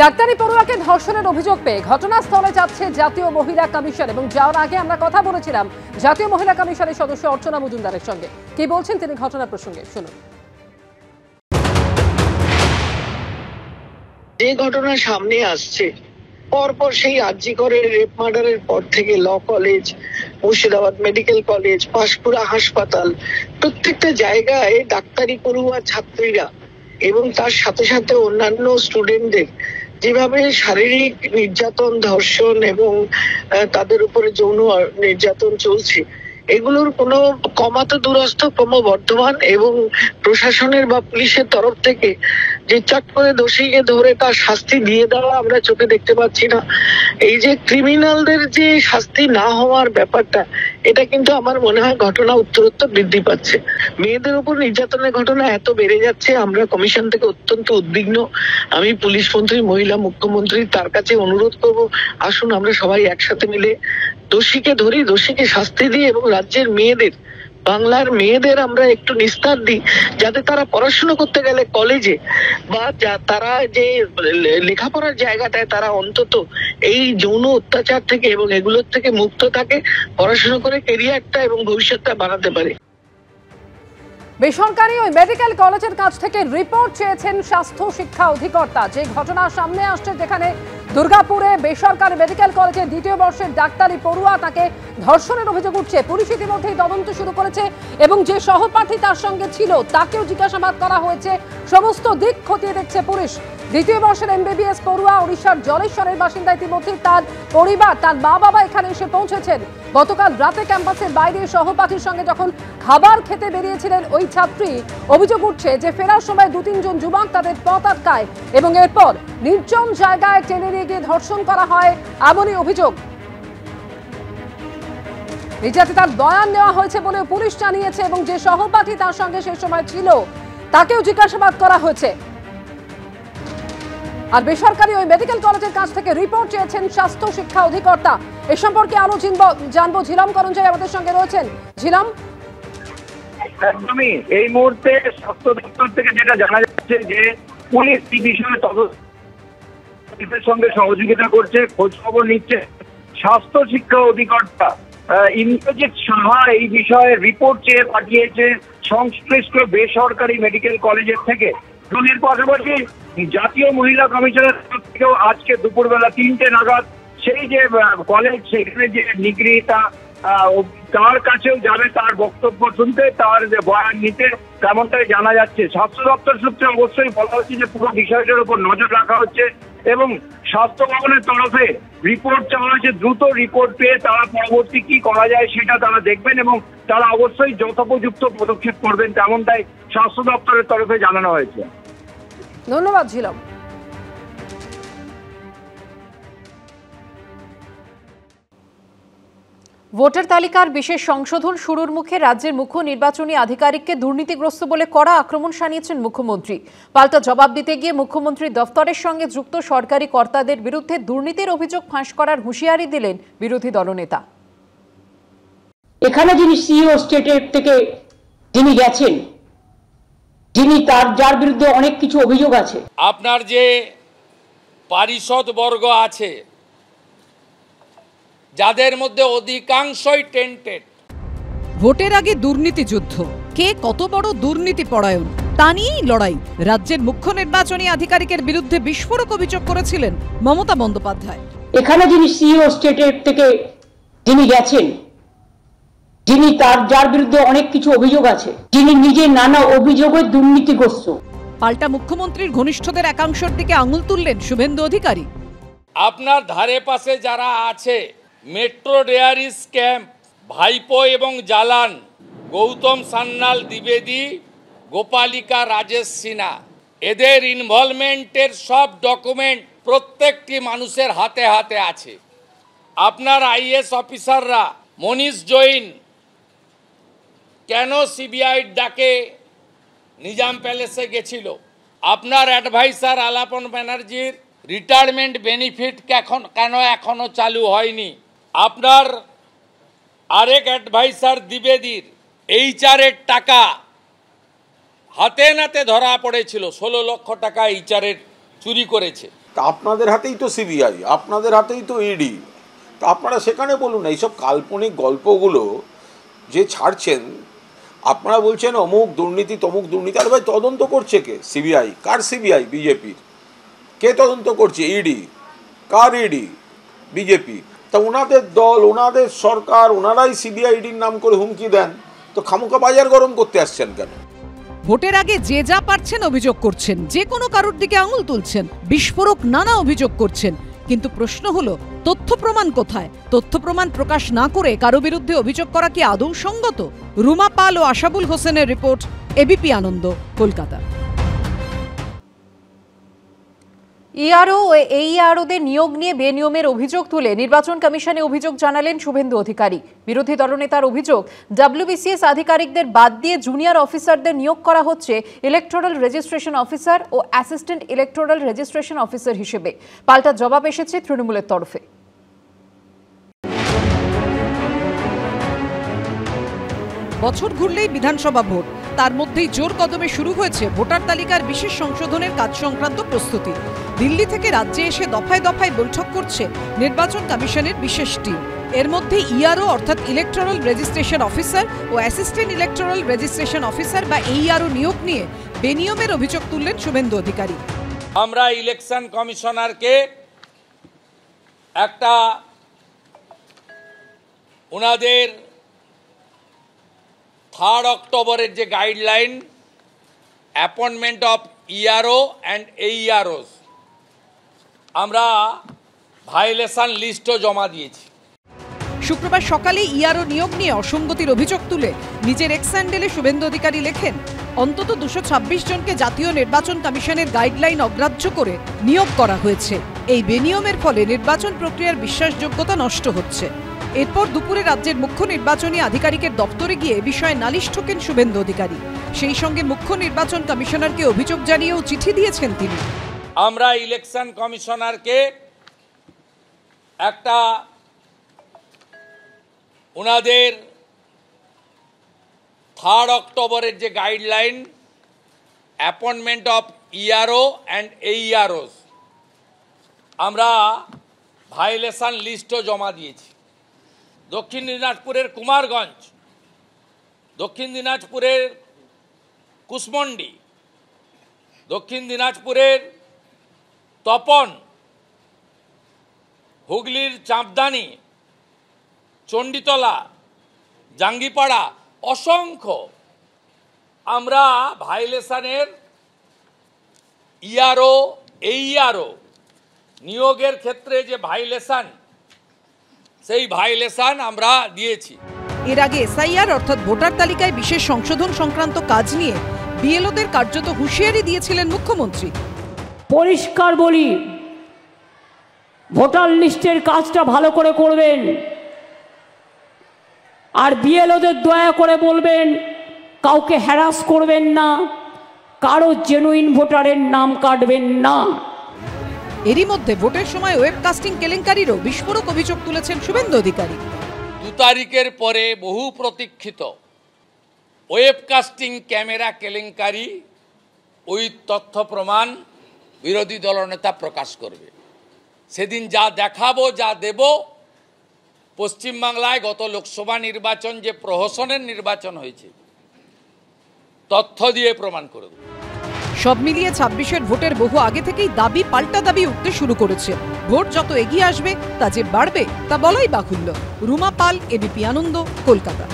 ডাক্তারি পড়ুয়াকে ধর্ষণের অভিযোগ পেয়ে ঘটনাস্থলে যাচ্ছে জাতীয় মহিলা কমিশন এবং যাওয়ার আগে আমরা কথা বলেছিলাম জাতীয় মহিলা কমিশনের সদস্য অর্চনা মজুমদারের সঙ্গে। কি বলছেন তিনি ঘটনা প্রসঙ্গে শুনুন। যে ঘটনা সামনে আসছে পরপর সেই আরজিকরের রেপ মার্ডারের পর থেকে law college, Murshidabad medical college, Panskura হাসপাতাল, প্রত্যেকটা জায়গায় ডাক্তারি পড়ুয়া ছাত্রীরা এবং তার সাথে সাথে অন্যান্য স্টুডেন্টদের যেভাবে শারীরিক নির্যাতন, ধর্ষণ এবং তাদের উপরে যৌন নির্যাতন চলছে, এগুলোর কোনো কমাতে দুরস্থ, ক্রমবর্ধমান, এবং প্রশাসনের বা পুলিশের তরফ থেকে যে চট করে দোষীকে ধরে তার শাস্তি দিয়ে দেওয়া আমরা চোখে দেখতে পাচ্ছি না। এই যে ক্রিমিনালদের যে শাস্তি না হওয়ার ব্যাপারটা, এটা কিন্তু আমার মনে হয় ঘটনা উত্তরোত্তর বৃদ্ধি পাচ্ছে। মেয়েদের উপর নির্যাতনের ঘটনা এত বেড়ে যাচ্ছে, আমরা কমিশন থেকে অত্যন্ত উদ্বিগ্ন। আমি পুলিশ মন্ত্রী, মহিলা মুখ্যমন্ত্রী, তার কাছে অনুরোধ করব, আসুন আমরা সবাই একসাথে মিলে দোষীকে ধরি, দোষীকে শাস্তি দিই এবং রাজ্যের মেয়েদের, বাংলার মেয়েদের আমরা একটু নিস্তার দিই, যাতে তারা পড়াশোনা করতে গেলে কলেজে বা তারা যে লেখাপড়ার জায়গাটায় তারা অন্তত এই যৌন অত্যাচার থেকে এবং এগুলোর থেকে মুক্ত থাকে, পড়াশোনা করে কেরিয়ারটা এবং ভবিষ্যৎটা বানাতে পারে। বেসরকারি ওই মেডিকেল কলেজের কাছ থেকে রিপোর্ট চেয়েছেন স্বাস্থ্য শিক্ষা অধিকর্তা। যে ঘটনা সামনে আসছে, যেখানে দুর্গাপুরে বেসরকারি মেডিকেল কলেজের দ্বিতীয় বর্ষের ডাক্তারি পড়ুয়া, তাকে ধর্ষণের অভিযোগ উঠছে। পুলিশ ইতিমধ্যেই তদন্ত শুরু করেছে এবং যে সহপাঠী তার সঙ্গে ছিল তাকেও জিজ্ঞাসাবাদ করা হয়েছে। সমস্ত দিক খতিয়ে দেখছে পুলিশ। দ্বিতীয় বর্ষের এমবিবিএস পড়ুয়া ওড়িশার জলেশ্বরের বাসিন্দা। ইতিমধ্যেই তার পরিবার, তার মা বাবা এখানে এসে পৌঁছেছেন। গতকাল রাতে ক্যাম্পাসের বাইরে সহপাঠীর সঙ্গে যখন খাবার খেতে বেরিয়েছিলেন ওই ছাত্রী, অভিযোগ উঠছে যে ফেরার সময় 2-3 জন যুবক তাদের পথ আটকায় এবং এরপর নির্জন জায়গায় টেনে নিয়ে গিয়ে ধর্ষণ করা হয়, এমনই অভিযোগ। যাতে তার বয়ান নেওয়া হয়েছে বলে পুলিশ জানিয়েছে এবং যে সহপাঠী তার সঙ্গে সেই সময় ছিল তাকেও জিজ্ঞাসাবাদ করা হয়েছে। আর বেসরকারি ওই মেডিকেল কলেজের কাছ থেকে রিপোর্ট চেয়েছেন স্বাস্থ্য শিক্ষা অধিকর্তা। এ সম্পর্কে আরো জানবো, ঝিলাম করঞ্জাই আমাদের সঙ্গে রয়েছেন। ঝিলাম, একদমই এই মুহূর্তে স্বাস্থ্য দপ্তর থেকে যেটা জানা যাচ্ছে যে পুলিশ এই বিষয়ে তদন্তের সঙ্গে সহযোগিতা করছে, খোঁজ খবর নিচ্ছে। স্বাস্থ্য শিক্ষা অধিকর্তা ইন্দ্রজিৎ সাহা এই বিষয়ে রিপোর্ট চেয়ে পাঠিয়েছে সংশ্লিষ্ট বেসরকারি মেডিকেল কলেজের থেকে। এর পাশাপাশি জাতীয় মহিলা কমিশনের তরফ থেকেও আজকে দুপুরবেলা 3টে নাগাদ সেই যে কলেজ, সেখানে যে নিগৃহীতা, তার কাছেও যাবে তার বক্তব্য শুনতে, তার যে বয়ান নিতে, তেমনটাই জানা যাচ্ছে। স্বাস্থ্য দপ্তর সূত্রে অবশ্যই বলা হচ্ছে যে পুরো বিষয়টার উপর নজর রাখা হচ্ছে এবং স্বাস্থ্য ভবনের তরফে রিপোর্ট চাওয়া হয়েছে। দ্রুত রিপোর্ট পেয়ে তারা পরবর্তী কি করা যায় সেটা তারা দেখবেন এবং তারা অবশ্যই যথোপযুক্ত পদক্ষেপ করবেন, তেমনটাই স্বাস্থ্য দপ্তরের তরফে জানানো হয়েছে। ধন্যবাদ ঝিলাম। ভোটার তালিকার বিশেষ সংশোধন শুরুর মুখে রাজ্যের মুখ্য নির্বাচনী আধিকারিককে দুর্নীতিগ্রস্ত বলে কড়া আক্রমণ শানিয়েছেন মুখ্যমন্ত্রী। পাল্টা জবাব দিতে গিয়ে মুখ্যমন্ত্রীর দফতরের সঙ্গে যুক্ত সরকারি কর্তাদের বিরুদ্ধে দুর্নীতির অভিযোগ ফাঁস করার হুঁশিয়ারি দিলেন বিরোধী দলনেতা। এখানে যিনি সিইও স্টেটের থেকে যিনি গেছেন, যিনি যার বিরুদ্ধে অনেক কিছু অভিযোগ আছে, আপনার যে পারিষদ বর্গ আছে যাদের মধ্যে অধিকাংশই টেন্টেড। ভোটের আগে দুর্নীতি যুদ্ধ, কে কত বড় দুর্নীতি পরায়ণ তা নিয়েই লড়াই। রাজ্যের মুখ্য নির্বাচনী আধিকারিকের বিরুদ্ধে বিস্ফোরক অভিযোগ করেছিলেন মমতা বন্দ্যোপাধ্যায়। এখানে যিনি সিইও স্টেটের থেকে যিনি গেছেন, যিনি যার বিরুদ্ধে অনেক কিছু অভিযোগ আছে, যিনি নিজে নানা অভিযোগে দুর্নীতিগ্রস্ত। পাল্টা মুখ্যমন্ত্রীর ঘনিষ্ঠদের একাংশের দিকে আঙুল তুললেন শুভেন্দু অধিকারী। আপনার ধারে পাশে যারা আছে, মেট্রো ডেয়ারি স্ক্যাম, ভাইপো এবং জালান, গৌতম সান্যাল, দ্বিবেদী, গোপালিকা, রাজেশ সিনহা, এদের ইনভলভমেন্টের সব ডকুমেন্ট প্রত্যেকটি মানুষের হাতে হাতে আছে। আপনার আইএস অফিসাররা, মনীষ জৈন কেন সিবিআইর ডাকে নিজাম প্যালেসে গেছিল, আপনার অ্যাডভাইসার আলাপন ব্যানার্জির রিটায়ারমেন্ট বেনিফিট কেন এখনো চালু হয়নি, আপনার আরেক অ্যাডভাইসার দ্বিবেদীর এইচআরের টাকা হাতে নাতে ধরা পড়েছিল, 16 লক্ষ টাকা এইচআরের চুরি করেছে। তা আপনাদের হাতেই তো সিবিআই, আপনাদের হাতেই তো ইডি, তা আপনারা সেখানে বলুন। এইসব কাল্পনিক গল্পগুলো যে ছাড়ছেন, আপনারা বলছেন অমুক দুর্নীতি তমুক দুর্নীতি, আর ভাই তদন্ত করছে কে? সিবিআই। কার সিবিআই? বিজেপির। কে তদন্ত করছে? ইডি। কার ইডি? বিজেপি। তা ওনাদের দল, ওনাদের সরকার, ওনারাই সিবিআই ইডির নাম করে হুমকি দেন, তো খামোকা বাজার গরম করতে আসছেন কেন? ভোটের আগে যে যা পারছেন অভিযোগ করছেন, যে কোনো কারোর দিকে আঙুল তুলছেন, বিস্ফোরক নানা অভিযোগ করছেন, কিন্তু প্রশ্ন হলো তথ্য প্রমাণ কোথায়? তথ্য প্রমাণ প্রকাশ না করে কারো বিরুদ্ধে অভিযোগ করা কি আদৌ সঙ্গত? রুমা পাল ও আশাবুল হোসেনের রিপোর্ট, এবিপি আনন্দ, কলকাতা। ইআরও ও এইআরওদের নিয়োগ নিয়ে বেনিয়মের অভিযোগ তুলে নির্বাচন কমিশনে অভিযোগ জানালেন শুভেন্দু অধিকারী। বিরোধী দলনেতার অভিযোগ, ডব্লিউবিসিএস আধিকারিকদের বাদ দিয়ে জুনিয়র অফিসারদের নিয়োগ করা হচ্ছে ইলেকটোরাল রেজিস্ট্রেশন অফিসার ও অ্যাসিস্ট্যান্ট ইলেকটোরাল রেজিস্ট্রেশন অফিসার হিসেবে। পাল্টা জবাব এসেছে তৃণমূলের তরফে। বছর ঘুরলেই বিধানসভা ভোট, তার মধ্যেই জোর কদমে শুরু হয়েছে ভোটার তালিকার বিশেষ সংশোধনের কাজ সংক্রান্ত প্রস্তুতি। দিল্লি থেকে রাজ্যে এসে দফায় দফায় বৈঠক করছে নির্বাচন কমিশনের বিশেষ টিম। এর মধ্যে ইআরও অর্থাৎ ইলেকটোরাল রেজিস্ট্রেশন অফিসার ও অ্যাসিস্ট্যান্ট ইলেকটোরাল রেজিস্ট্রেশন অফিসার বা এইআরও নিয়োগ নিয়ে বেনিয়মের অভিযোগ তুললেন শুভেন্দু অধিকারী। আমরা ইলেকশন কমিশনারকে একটা ওনাদের 3 অক্টোবরের যে guideline appointment of ERO and AEROs, আমরা ভায়োলেশন লিস্টও জমা দিয়েছি। শুক্রবার সকালে ইআরও নিয়োগ নিয়ে অসঙ্গতির অভিযোগ তুলে নিজের এক্স হ্যান্ডেলে শুভেন্দু অধিকারী লেখেন, অন্তত 226 জনকে জাতীয় নির্বাচন কমিশনের গাইডলাইন অগ্রাহ্য করে নিয়োগ করা হয়েছে। এই বেনিয়মের ফলে নির্বাচন প্রক্রিয়ার বিশ্বাসযোগ্যতা নষ্ট হচ্ছে। এরপর দুপুরে রাজ্যের মুখ্য নির্বাচনী আধিকারিকের দপ্তরে গিয়ে বিষয়ে নালিশ ঠোকেন শুভেন্দু অধিকারী। সেই সঙ্গে মুখ্য নির্বাচন কমিশনারকে অভিযোগ জানিয়েও চিঠি দিয়েছেন তিনি। আমরা ইলেকশন কমিশনারকে একটা ওনাদের 3 অক্টোবরের যে guideline appointment of ERO and AEROs, আমরা ভায়োলেশন লিস্টও জমা দিয়েছি। দক্ষিণ দিনাজপুরের কুমারগঞ্জ, দক্ষিণ দিনাজপুরের কুসমন্ডি, দক্ষিণ দিনাজপুরের তপন, হুগলির চাঁপদানি, চণ্ডীতলা, জাঙ্গিপাড়া, অসংখ্য আমরা ভায়োলেশনের ইআরও এইআরও নিয়োগের ক্ষেত্রে যে ভায়োলেশন, সেই ভায়োলেশন আমরা দিয়েছি। এর আগে এসআইআর অর্থাৎ ভোটার তালিকায় বিশেষ সংশোধন সংক্রান্ত কাজ নিয়ে বিএলওদের কার্যত হুঁশিয়ারি দিয়েছিলেন মুখ্যমন্ত্রী। পরিষ্কার বলি, ভোটার লিস্টের কাজটা ভালো করে করবেন, আর বিএলওদের দয়া করে বলবেন কাউকে হ্যারাস করবেন না, কারো জেনুইন ভোটারের নাম কাটবেন না। এরই মধ্যে ভোটের সময় ওয়েবকাস্টিং কেলেঙ্কারিরও বিস্ফোরক অভিযোগ তুলেছেন শুভেন্দু অধিকারী। 2 তারিখের পরে বহু প্রতীক্ষিত ওয়েবকাস্টিং ক্যামেরা কেলেঙ্কারি, ওই তথ্য প্রমাণ বিরোধী দলনেতা প্রকাশ করবে। সেদিন যা দেখাবো, যা দেব, পশ্চিমবাংলায় গত লোকসভা নির্বাচন যে প্রহসনের নির্বাচন হয়েছে, তথ্য দিয়ে প্রমাণ করে দেব। সব মিলিয়ে 26-এর ভোটের বহু আগে থেকেই দাবি পাল্টা দাবি উঠতে শুরু করেছে। ভোট যত এগিয়ে আসবে তা যে বাড়বে তা বলাই বাহুল্য। রুমা পাল, এবিপি আনন্দ, কলকাতা।